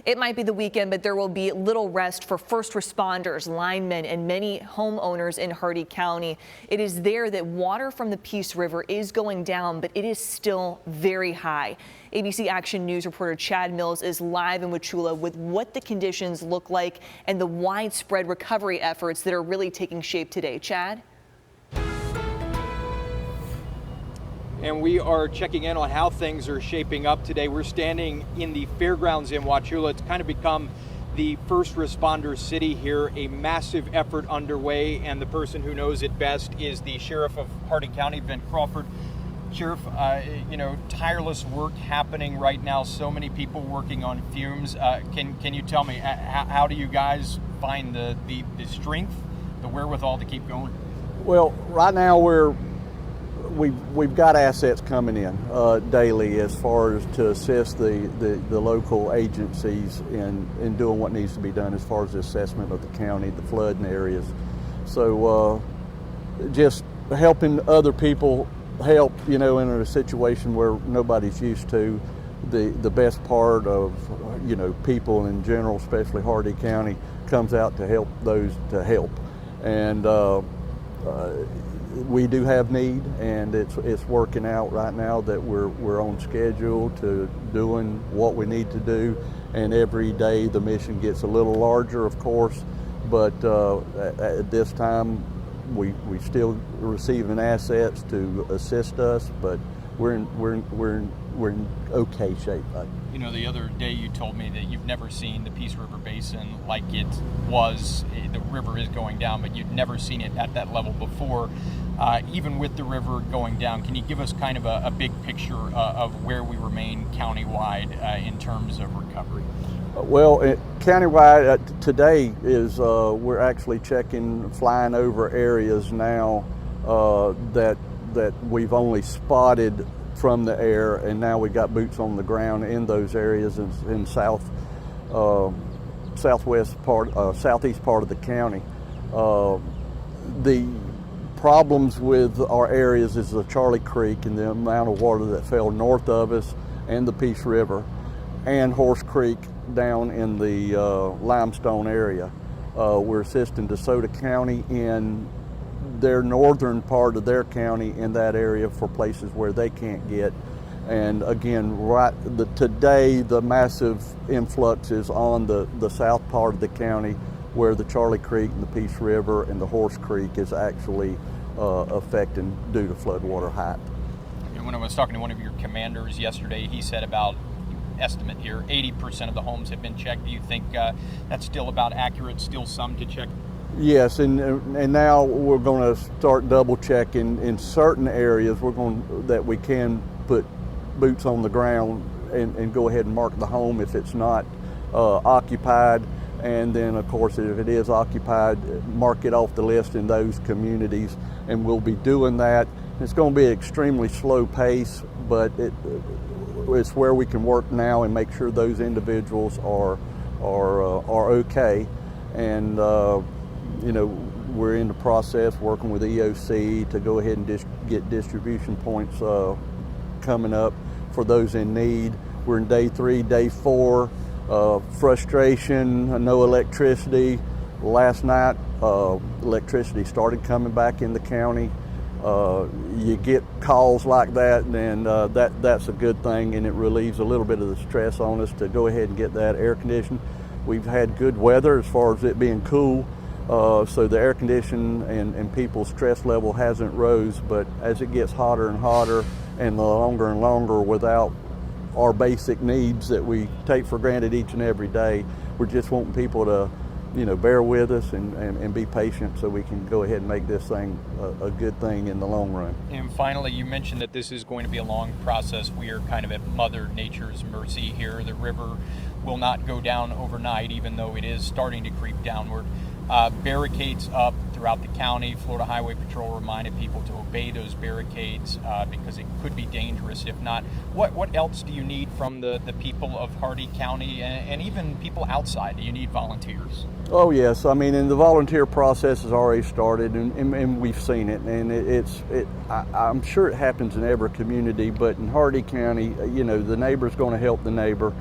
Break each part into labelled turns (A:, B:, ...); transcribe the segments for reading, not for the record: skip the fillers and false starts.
A: It might be the weekend, but there will be little rest for first responders, linemen, and many homeowners in Hardee County. It is there that water from the Peace River is going down, but it is still very high. ABC Action News reporter Chad Mills is live in Wauchula with what the conditions look like and the widespread recovery efforts that are really taking shape today. Chad?
B: And we are checking in on how things are shaping up today. We're standing in the fairgrounds in Wauchula. It's kind of become the first responder city here, a massive effort underway, and the person who knows it best is the Sheriff of Hardee County, Ben Crawford. Sheriff, tireless work happening right now, so many people working on fumes. Can you tell me, how do you guys find the strength, the wherewithal to keep going?
C: Well, right now we've got assets coming in daily as far as to assist the local agencies in doing what needs to be done as far as the assessment of the county, the flooding areas. So just helping other people help, in a situation where nobody's used to. The best part of, people in general, especially Hardee County, comes out to help those to help. And we do have need, and it's working out right now that we're on schedule to doing what we need to do, and every day the mission gets a little larger, of course, but at this time we still receiving assets to assist us, but we're in okay shape.
B: The other day you told me that you've never seen the Peace River Basin like it was. The river is going down, but you'd never seen it at that level before. Even with the river going down, can you give us kind of a big picture of where we remain countywide in terms of recovery?
C: Well, countywide today is we're actually flying over areas now that we've only spotted from the air, and now we got boots on the ground in those areas in southeast part of the county. The problems with our areas is the Charlie Creek and the amount of water that fell north of us, and the Peace River, and Horse Creek down in the Limestone area. We're assisting DeSoto County in their northern part of their county in that area for places where they can't get. And again, today the massive influx is on the south part of the county, where the Charlie Creek and the Peace River and the Horse Creek is actually affecting due to floodwater height.
B: When I was talking to one of your commanders yesterday, he said about estimate here, 80% of the homes have been checked. Do you think that's still about accurate, still some to check?
C: Yes, and now we're going to start double checking in certain areas. That we can put boots on the ground and go ahead and mark the home if it's not occupied, and then of course if it is occupied, mark it off the list in those communities, and we'll be doing that. It's going to be an extremely slow pace, but it's where we can work now and make sure those individuals are okay. And we're in the process working with EOC to go ahead and get distribution points coming up for those in need. We're in day 3, day 4. Frustration, no electricity. Last night, electricity started coming back in the county. You get calls like that, and that's a good thing, and it relieves a little bit of the stress on us to go ahead and get that air conditioned. We've had good weather as far as it being cool, so the air condition and people's stress level hasn't rose, but as it gets hotter and hotter and longer and longer without our basic needs that we take for granted each and every day, we're just wanting people to bear with us and be patient so we can go ahead and make this thing a good thing in the long run.
B: And finally, you mentioned that this is going to be a long process. We are kind of at Mother Nature's mercy here. The river will not go down overnight, even though it is starting to creep downward. Barricades up throughout the county. Florida Highway Patrol reminded people to obey those barricades because it could be dangerous if not. What else do you need from the people of Hardee County and even people outside? Do you need volunteers?
C: Oh yes, and the volunteer process has already started, and we've seen it, and I'm sure it happens in every community, but in Hardee County, the neighbor's going to help the neighbor.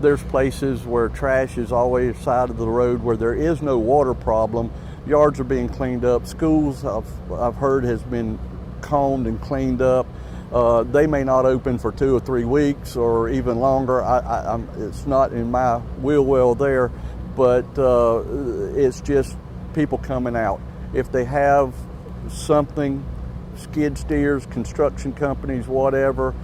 C: there's places where trash is always side of the road where there is no water problem. Yards are being cleaned up. Schools, I've heard, has been combed and cleaned up. They may not open for 2 or 3 weeks or even longer. It's not in my wheel well there, but it's just people coming out. If they have something, skid steers, construction companies, whatever,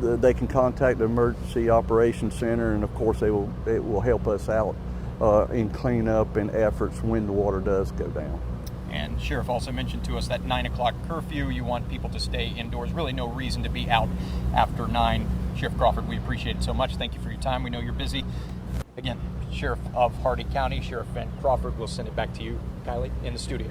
C: they can contact the Emergency Operations Center, and of course it will help us out in cleanup and efforts when the water does go down.
B: And Sheriff also mentioned to us that 9 o'clock curfew. You want people to stay indoors. Really no reason to be out after 9. Sheriff Crawford, we appreciate it so much. Thank you for your time. We know you're busy. Again, Sheriff of Hardee County, Sheriff Van Crawford. We'll send it back to you, Kylie, in the studio.